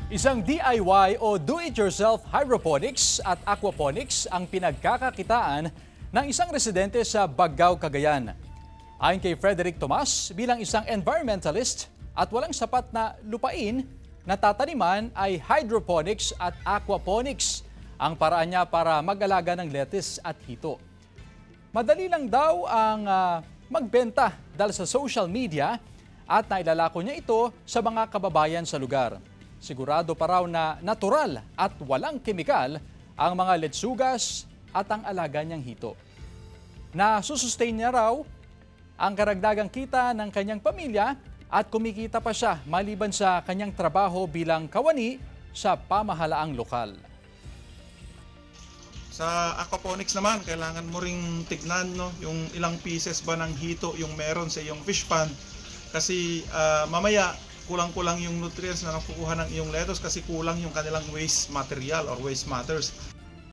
Isang DIY o do-it-yourself hydroponics at aquaponics ang pinagkakakitaan ng isang residente sa Baggao, Cagayan. Ayon kay Frederick Tomas, bilang isang environmentalist at walang sapat na lupain na tataniman ay hydroponics at aquaponics ang paraan niya para mag-alaga ng lettuce at hito. Madali lang daw ang magbenta dahil sa social media at nailalako niya ito sa mga kababayan sa lugar. Sigurado pa raw na natural at walang kemikal ang mga letsugas at ang alaga niyang hito. Nasusustain niya raw ang karagdagang kita ng kanyang pamilya at kumikita pa siya maliban sa kanyang trabaho bilang kawani sa pamahalaang lokal. Sa aquaponics naman, kailangan mo ring tignan yung ilang pieces ba ng hito yung meron sa iyong fish pond. Kasi mamaya kulang-kulang yung nutrients na nakukuha ng iyong lettuce kasi kulang yung kanilang waste material or waste matters.